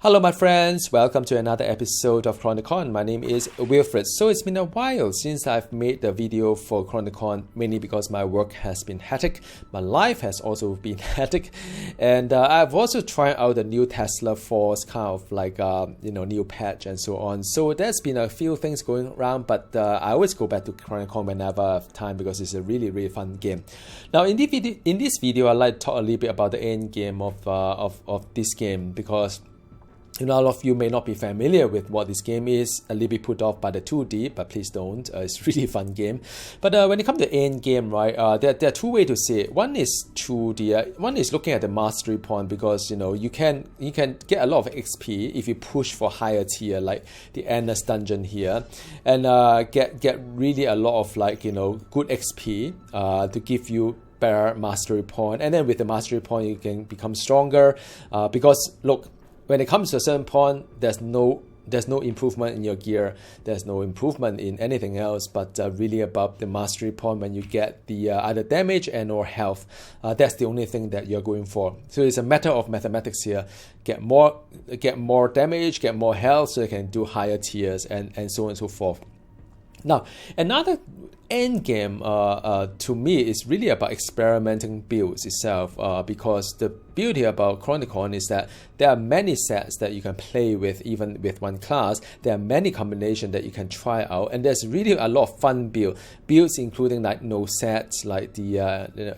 Hello my friends, welcome to another episode of Chronicon. My name is Wilfred. So it's been a while since I've made the video for Chronicon, mainly because my work has been hectic. My life has also been hectic. And I've also tried out the new Tesla Force kind of like, new patch and so on. So there's been a few things going around, but I always go back to Chronicon whenever I have time because it's a really fun game. Now in this video, I'd like to talk a little bit about the end game of this game because a lot of you may not be familiar with what this game is, a little bit put off by the 2D, but please don't. It's a really fun game. But when it comes to end game, right, there are two ways to see it. One is one is looking at the mastery point because you can get a lot of XP if you push for higher tier like the endless dungeon here, and get really a lot of good XP to give you better mastery point, and then with the mastery point you can become stronger because look. When it comes to a certain point, there's no improvement in your gear. There's no improvement in anything else, but really about the mastery point when you get the either damage and or health. That's the only thing that you're going for. So it's a matter of mathematics here. Get more damage, get more health, so you can do higher tiers and so on and so forth. Now, another end game to me is really about experimenting builds itself because the beauty about Chronicon is that there are many sets that you can play with even with one class. There are many combinations that you can try out, and there's really a lot of fun builds including like no sets like the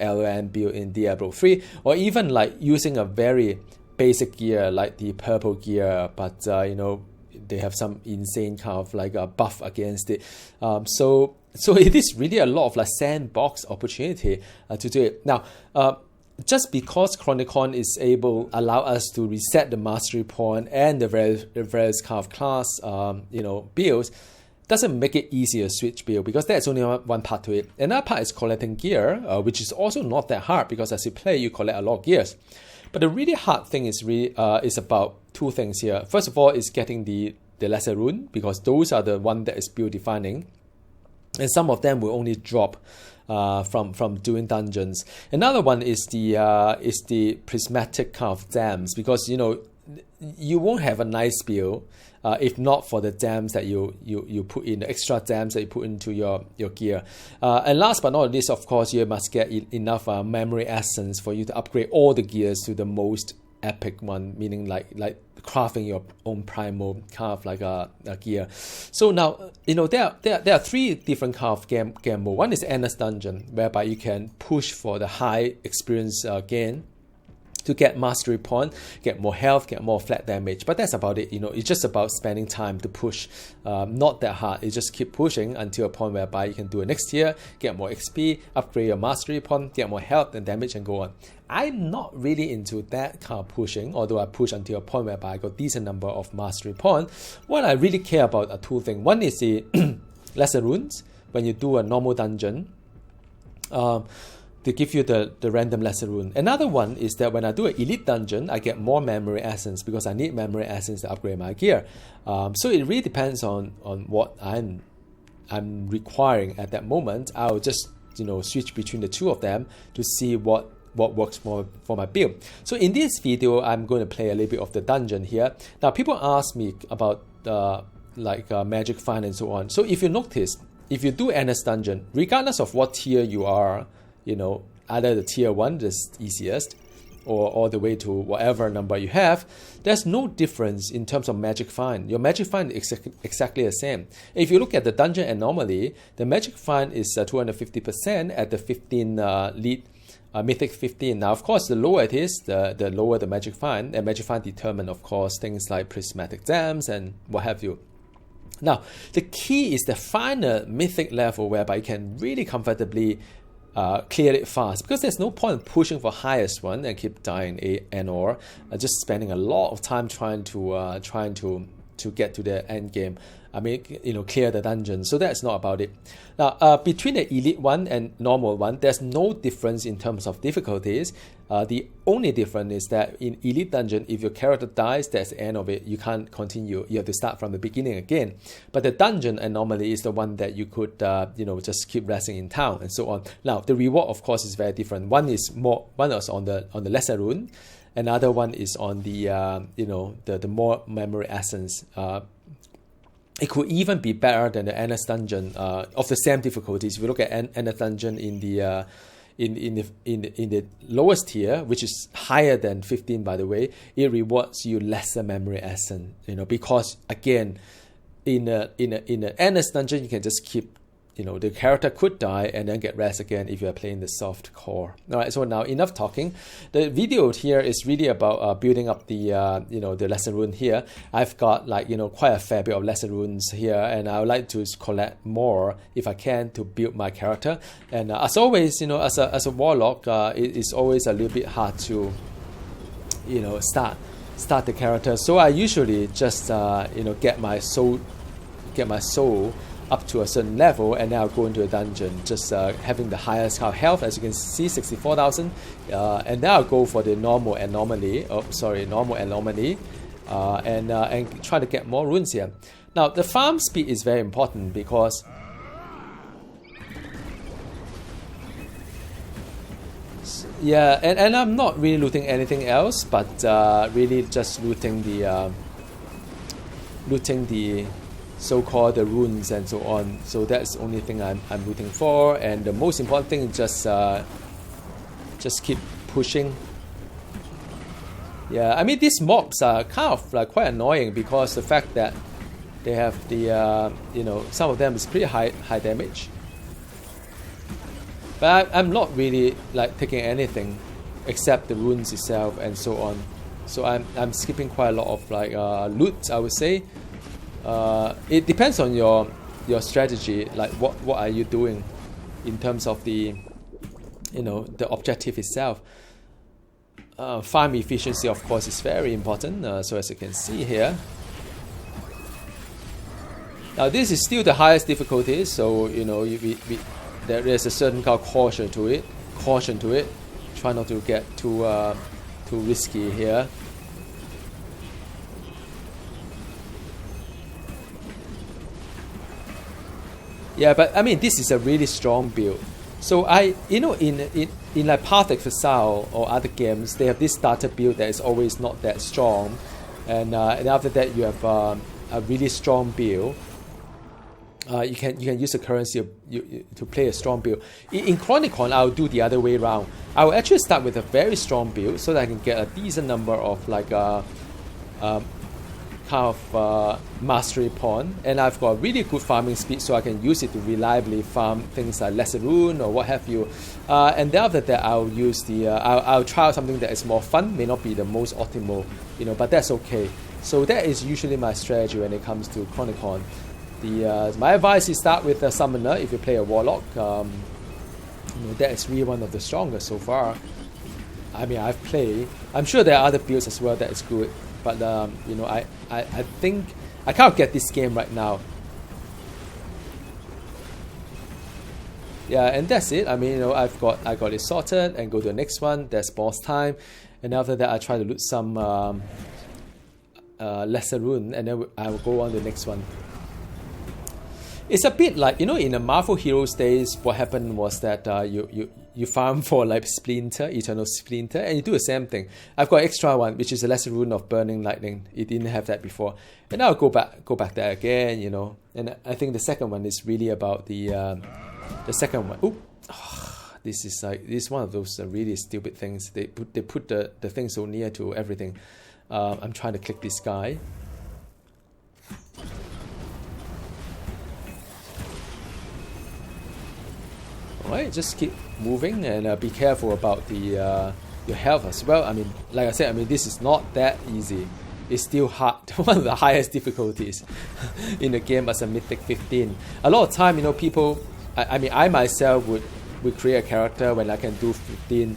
LON build in Diablo 3, or even like using a very basic gear like the purple gear, but they have some insane kind of like a buff against it. So it is really a lot of like sandbox opportunity to do it. Now, just because Chronicon is allow us to reset the mastery point and the various kind of class, builds, doesn't make it easier to switch build because there's only one part to it. Another part is collecting gear, which is also not that hard because as you play, you collect a lot of gears. But the really hard thing is is about two things here. First of all, is getting the lesser rune because those are the one that is build defining, and some of them will only drop from doing dungeons. Another one is the prismatic kind of dams because you won't have a nice build if not for the dams that you put in, the extra dams that you put into your gear. And last but not least, of course, you must get enough memory essence for you to upgrade all the gears to the most epic one, meaning like crafting your own primal kind of like a gear. So now there are three different kind of game mode. One is endless dungeon, whereby you can push for the high experience gain to get mastery point, get more health, get more flat damage. But that's about it. It's just about spending time to push. Not that hard. You just keep pushing until a point whereby you can do it next year, get more XP, upgrade your mastery point, get more health and damage, and go on. I'm not really into that kind of pushing, although I push until a point whereby I got decent number of mastery point. What I really care about are two things. One is the lesser runes. When you do a normal dungeon, they give you the random lesser rune. Another one is that when I do an elite dungeon, I get more memory essence because I need memory essence to upgrade my gear. So it really depends on what I'm requiring at that moment. I'll just switch between the two of them to see what works more for my build. So in this video, I'm going to play a little bit of the dungeon here. Now people ask me about magic find and so on. So if you notice, if you do endless dungeon, regardless of what tier you are, either the tier 1 is easiest or all the way to whatever number you have, there's no difference in terms of magic find. Your magic find is exactly the same. If you look at the dungeon anomaly, the magic find is 250% at the 15 lead mythic 15. Now, of course, the lower it is, the lower the magic find, and magic find determine, of course, things like prismatic dams and what have you. Now, the key is the final mythic level whereby you can really comfortably clear it fast, because there's no point in pushing for highest one and keep dying or just spending a lot of time trying to get to the end game. I mean, clear the dungeon. So that's not about it. Now, between the elite one and normal one, there's no difference in terms of difficulties. The only difference is that in elite dungeon, if your character dies, that's the end of it. You can't continue. You have to start from the beginning again. But the dungeon anomaly is the one that you could, just keep resting in town and so on. Now, the reward, of course, is very different. One is on the lesser rune, Another one is on the the more memory essence. It could even be better than the Endless Dungeon of the same difficulties. If you look at Endless Dungeon in the in the lowest tier, which is higher than 15, by the way, it rewards you lesser memory essence. Because again, in a Endless Dungeon, you can just keep. The character could die and then get rest again if you are playing the soft core. All right, so now enough talking. The video here is really about building up the the lesson rune here. I've got quite a fair bit of lesson runes here, and I would like to collect more if I can to build my character. And as always, as a warlock, it is always a little bit hard to start the character. So I usually just get my soul up to a certain level, and then I'll go into a dungeon, just having the highest health, as you can see, 64,000, and then I'll go for the normal anomaly, and try to get more runes here. Now, the farm speed is very important because and I'm not really looting anything else, but really just looting the so-called the runes and so on. So that's the only thing I'm looting for, and the most important thing is just keep pushing. Yeah, I mean, these mobs are kind of quite annoying because the fact that they have the some of them is pretty high damage. But I'm not really taking anything except the runes itself and so on. So I'm skipping quite a lot of loot, I would say. It depends on your strategy, what are you doing in terms of the the objective itself. Farm efficiency, of course, is very important. So as you can see here, now this is still the highest difficulty, so there is a certain kind of caution to it. Try not to get too risky here. Yeah, but I mean, this is a really strong build. So in like Path of Exile or other games, they have this starter build that is always not that strong, and after that you have a really strong build. You can use the currency to play a strong build. In Chronicon, I'll do the other way around. I will actually start with a very strong build so that I can get a decent number of kind of mastery point, and I've got really good farming speed, so I can use it to reliably farm things like lesser rune or what have you. And then after that, I'll use I'll try out something that is more fun. May not be the most optimal, but that's okay. So that is usually my strategy when it comes to Chronicon. My advice is start with a summoner if you play a warlock. That is really one of the strongest so far. I mean, I'm sure there are other builds as well that is good, but I think I can't get this game right now. Yeah, and that's it. I mean, I got it sorted and go to the next one. That's boss time, and after that I try to loot some lesser rune, and then I will go on to the next one. It's a bit like, in the Marvel Heroes days, what happened was that you farm for Eternal Splinter, and you do the same thing. I've got extra one, which is a lesser rune of Burning Lightning. It didn't have that before, and I'll go back there again, And I think the second one is really about the second one. Ooh, this is one of those really stupid things. They put the thing so near to everything. I'm trying to click this guy. Alright, just keep moving and be careful about your health as well. I mean, like I said, this is not that easy. It's still hard, one of the highest difficulties in the game as a Mythic 15. A lot of time, people, I myself would create a character when I can do 15.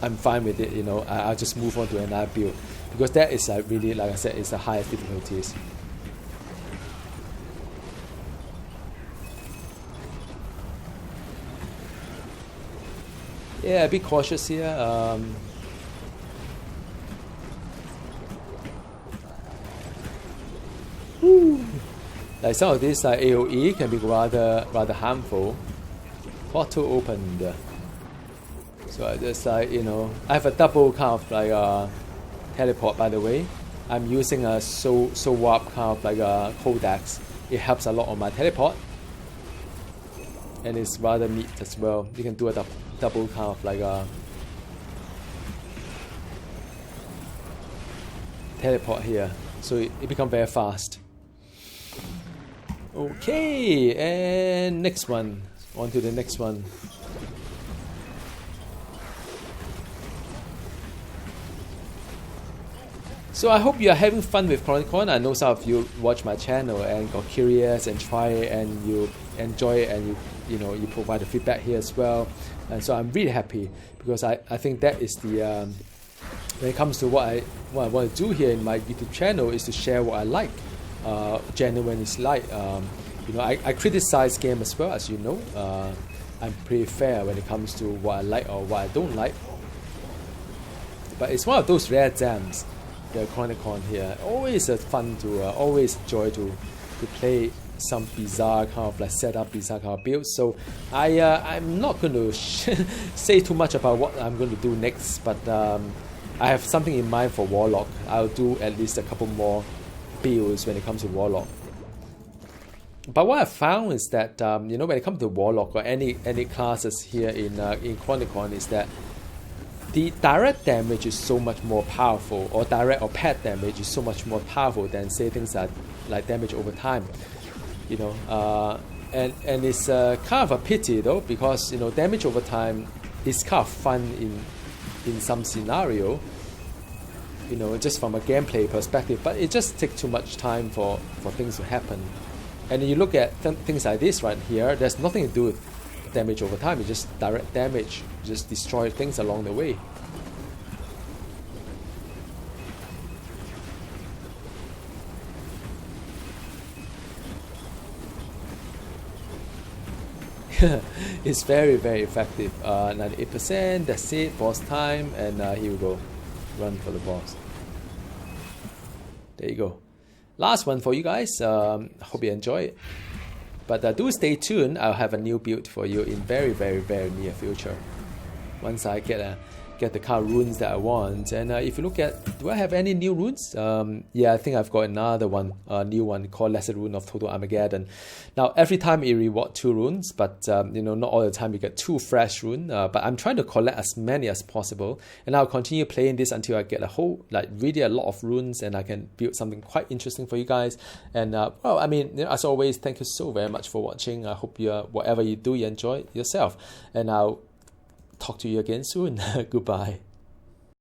I'm fine with it, I'll just move on to another build. Because that is really, like I said, it's the highest difficulties. Yeah, be cautious here. Like some of these AoE can be rather harmful. Portal opened. So I just like, I have a double kind of like teleport, by the way. I'm using a so warp kind of like a codex. It helps a lot on my teleport, and it's rather neat as well. You can do a double kind of like a teleport here, so it becomes very fast. Okay, and next one. On to the next one. So I hope you are having fun with Chronicon. I know some of you watch my channel and got curious and try it, and you enjoy it, and you provide the feedback here as well. And so I'm really happy, because I think that is the when it comes to what I want to do here in my YouTube channel, is to share what I like, genuine is like. I criticize game as well, as you know. I'm pretty fair when it comes to what I like or what I don't like. But it's one of those rare gems, the Chronicon here. Always fun to, always joy to play some bizarre kind of like setup, bizarre kind of builds. So I'm not going to say too much about what I'm going to do next, but I have something in mind for Warlock. I'll do at least a couple more builds when it comes to Warlock. But what I found is that when it comes to Warlock or any classes here in Chronicon, is that the direct damage is so much more powerful, or direct or pet damage is so much more powerful than, say, things like damage over time. And it's kind of a pity though, because damage over time is kind of fun in some scenario, just from a gameplay perspective, but it just takes too much time for things to happen. And you look at things like this right here, there's nothing to do with damage over time. It's just direct damage, just destroy things along the way. It's very, very effective. 98%, that's it, boss time, and here we go. Run for the boss. There you go. Last one for you guys. Hope you enjoy it. But do stay tuned. I'll have a new build for you in very, very, very near future, once I get the kind of runes that I want. And if you look at, do I have any new runes? Yeah, I think I've got another one, a new one called Lesser Rune of Total Armageddon. Now, every time you reward 2 runes, but not all the time you get 2 fresh runes. But I'm trying to collect as many as possible, and I'll continue playing this until I get really a lot of runes, and I can build something quite interesting for you guys. And as always, thank you so very much for watching. I hope whatever you do, you enjoy yourself, and I'll talk to you again soon. Goodbye.